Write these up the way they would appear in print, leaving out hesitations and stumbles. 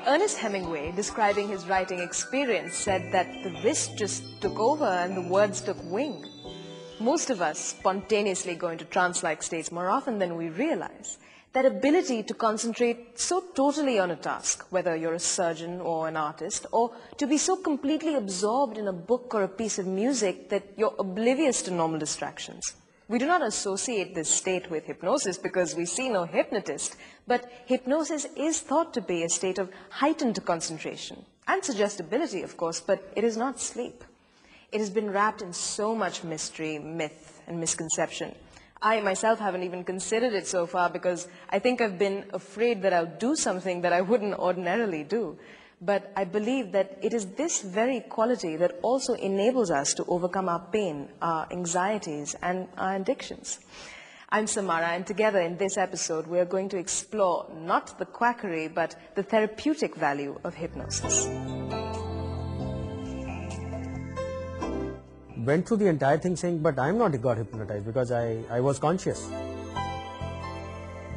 Ernest Hemingway, describing his writing experience, said that the wrist just took over and the words took wing. Most of us spontaneously go into trance-like states more often than we realize. That ability to concentrate so totally on a task, whether you're a surgeon or an artist, or to be so completely absorbed in a book or a piece of music that you're oblivious to normal distractions. We do not associate this state with hypnosis because we see no hypnotist, but hypnosis is thought to be a state of heightened concentration and suggestibility, of course, but it is not sleep. It has been wrapped in so much mystery, myth, and misconception. I myself haven't even considered it so far because I think I've been afraid that I'll do something that I wouldn't ordinarily do. But I believe that it is this very quality that also enables us to overcome our pain, our anxieties, and our addictions. I'm Samara, and together in this episode, we are going to explore not the quackery, but the therapeutic value of hypnosis. Went through the entire thing saying, but I'm not got hypnotized because I was conscious.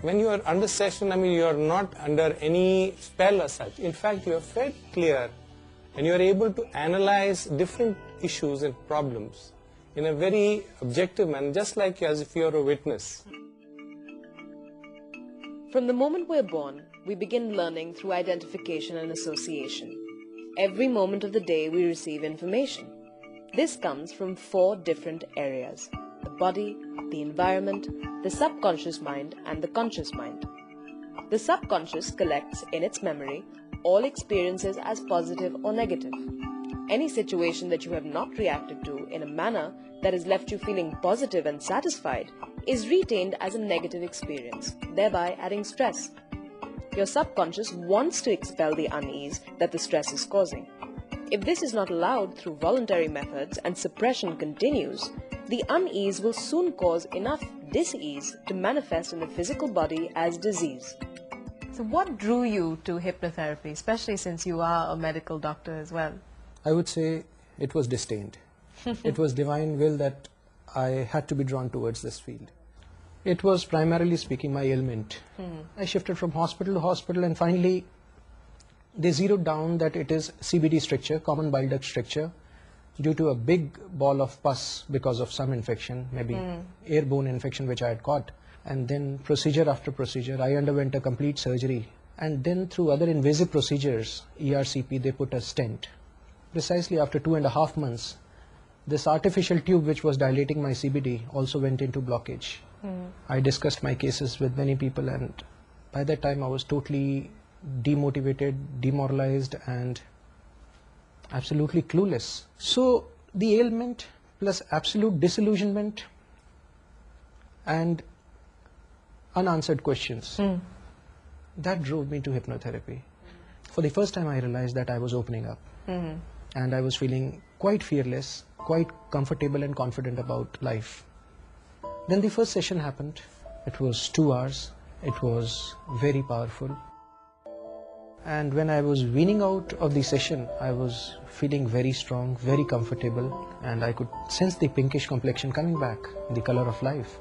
When you are under session, you are not under any spell as such. In fact, you are fed clear and you are able to analyze different issues and problems in a very objective manner, just like as if you are a witness. From the moment we're born, we begin learning through identification and association. Every moment of the day, we receive information. This comes from 4 different areas: the body, the environment, the subconscious mind, and the conscious mind. The subconscious collects in its memory all experiences as positive or negative. Any situation that you have not reacted to in a manner that has left you feeling positive and satisfied is retained as a negative experience, thereby adding stress. Your subconscious wants to expel the unease that the stress is causing. If this is not allowed through voluntary methods and suppression continues, the unease will soon cause enough dis-ease to manifest in the physical body as disease. So what drew you to hypnotherapy, especially since you are a medical doctor as well? I would say it was destined. It was divine will that I had to be drawn towards this field. It was primarily speaking my ailment. I shifted from hospital to hospital and finally they zeroed down that it is CBD stricture, common bile duct stricture, due to a big ball of pus because of some infection, maybe airborne infection which I had caught. And then procedure after procedure, I underwent a complete surgery. And then through other invasive procedures, ERCP, they put a stent. Precisely after 2.5 months, this artificial tube which was dilating my CBD also went into blockage. I discussed my cases with many people and by that time I was totally demotivated, demoralized and absolutely clueless. So the ailment plus absolute disillusionment and unanswered questions, that drove me to hypnotherapy. For the first time I realized that I was opening up and I was feeling quite fearless, quite comfortable and confident about life. Then the first session happened. It was 2 hours. It was very powerful. And when I was weaning out of the session, I was feeling very strong, very comfortable, and I could sense the pinkish complexion coming back, the color of life.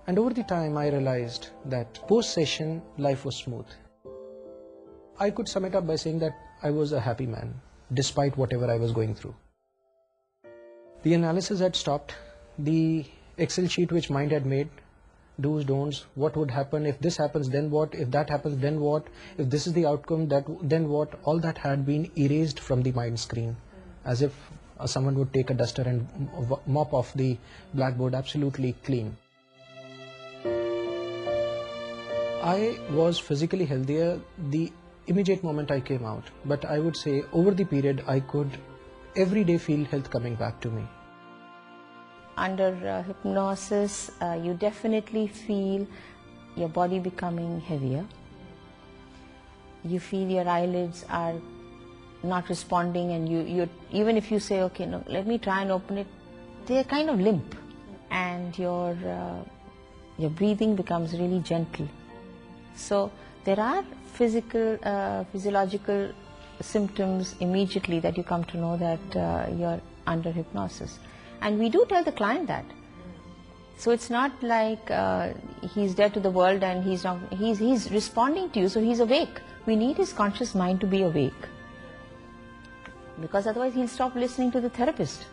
And over the time, I realized that post-session, life was smooth. I could sum it up by saying that I was a happy man, despite whatever I was going through. The analysis had stopped. The Excel sheet which mind had made, do's, don'ts, what would happen, if this happens, then what, if that happens, then what, if this is the outcome, then what, all that had been erased from the mind screen, as if someone would take a duster and mop off the blackboard absolutely clean. I was physically healthier the immediate moment I came out, but I would say over the period I could every day feel health coming back to me. Under hypnosis, you definitely feel your body becoming heavier. You feel your eyelids are not responding, and you even if you say, okay, no, let me try and open it, they are kind of limp, and your breathing becomes really gentle. So there are physiological symptoms immediately that you come to know that you're under hypnosis. And we do tell the client that So it's not like he's dead to the world and he's responding to you, so he's awake. We need his conscious mind to be awake, because otherwise he'll stop listening to the therapist.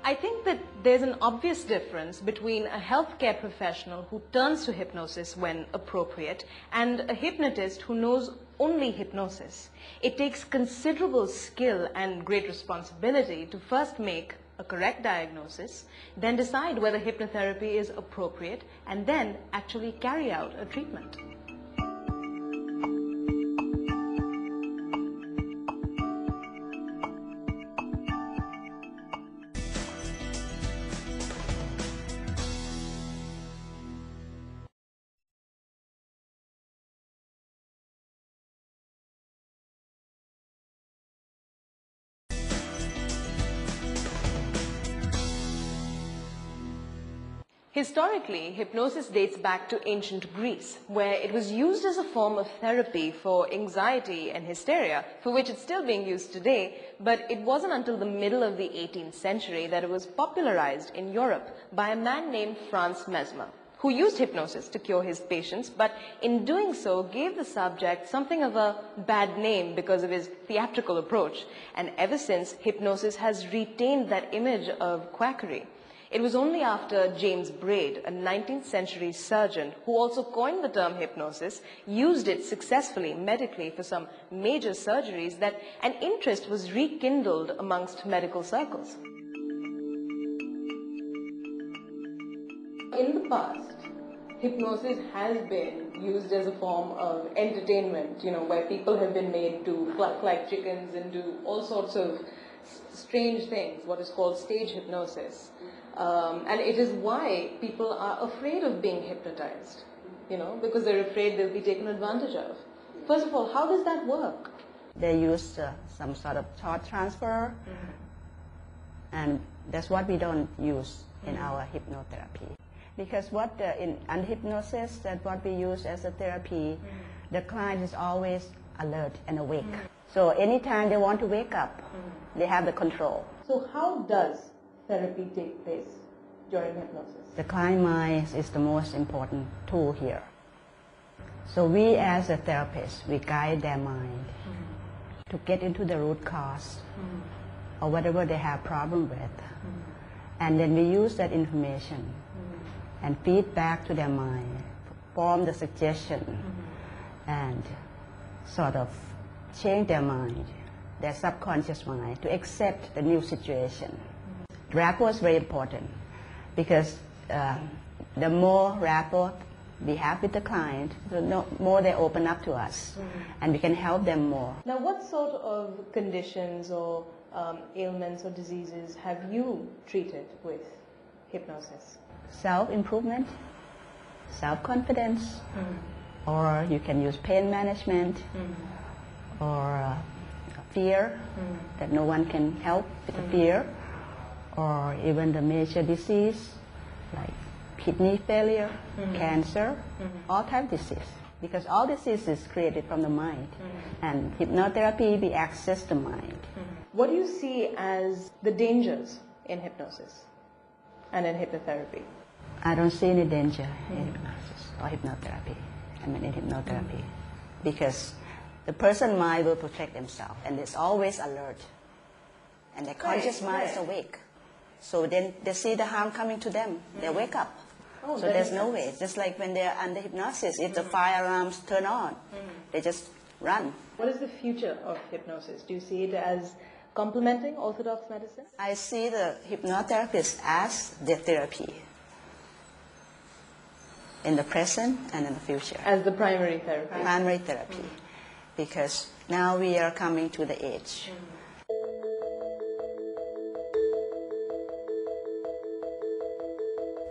I think that there's an obvious difference between a healthcare professional who turns to hypnosis when appropriate and a hypnotist who knows only hypnosis. It takes considerable skill and great responsibility to first make a correct diagnosis, then decide whether hypnotherapy is appropriate, and then actually carry out a treatment. Historically, hypnosis dates back to ancient Greece, where it was used as a form of therapy for anxiety and hysteria, for which it's still being used today, but it wasn't until the middle of the 18th century that it was popularized in Europe by a man named Franz Mesmer, who used hypnosis to cure his patients, but in doing so gave the subject something of a bad name because of his theatrical approach. And ever since, hypnosis has retained that image of quackery. It was only after James Braid, a 19th century surgeon who also coined the term hypnosis, used it successfully medically for some major surgeries, that an interest was rekindled amongst medical circles. In the past, hypnosis has been used as a form of entertainment, where people have been made to cluck like chickens and do all sorts of strange things, what is called stage hypnosis. And it is why people are afraid of being hypnotized, because they're afraid they'll be taken advantage of. First of all, how does that work? They use some sort of thought transfer, and that's what we don't use in our hypnotherapy. Because in hypnosis, that what we use as a therapy, the client is always alert and awake. So anytime they want to wake up, they have the control. So how does therapy take place during hypnosis? The client mind is the most important tool here. So we as a therapist, we guide their mind to get into the root cause or whatever they have problem with. And then we use that information and feed back to their mind, form the suggestion, and sort of change their mind, their subconscious mind, to accept the new situation. Rapport is very important, because the more rapport we have with the client, the more they open up to us, and we can help them more. Now, what sort of conditions or ailments or diseases have you treated with hypnosis? Self-improvement, self-confidence, or you can use pain management, or fear, that no one can help with the fear, or even the major disease like kidney failure, cancer, all type of disease. Because all disease is created from the mind, and hypnotherapy, we access the mind. What do you see as the dangers in hypnosis and in hypnotherapy? I don't see any danger in hypnosis or hypnotherapy. In hypnotherapy, because the person's mind will protect themselves, and it's always alert, and the conscious mind is awake. So then they see the harm coming to them, they wake up. So there's no way. Just like when they're under hypnosis, if the fire alarms turn on, they just run. What is the future of hypnosis? Do you see it as complementing orthodox medicine? I see the hypnotherapist as the therapy in the present and in the future. As the primary therapy? Primary therapy. Because now we are coming to the age.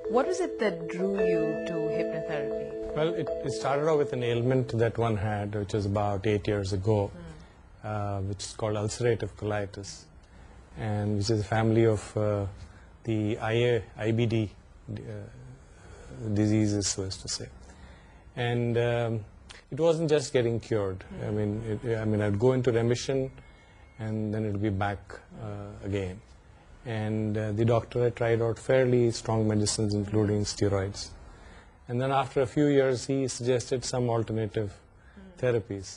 What was it that drew you to hypnotherapy? Well, it started off with an ailment that one had, which was about 8 years ago, which is called ulcerative colitis, and which is a family of the IBD diseases, so as to say. And it wasn't just getting cured. I mean, I'd go into remission, and then it would be back again. and the doctor had tried out fairly strong medicines including steroids. And then after a few years he suggested some alternative therapies.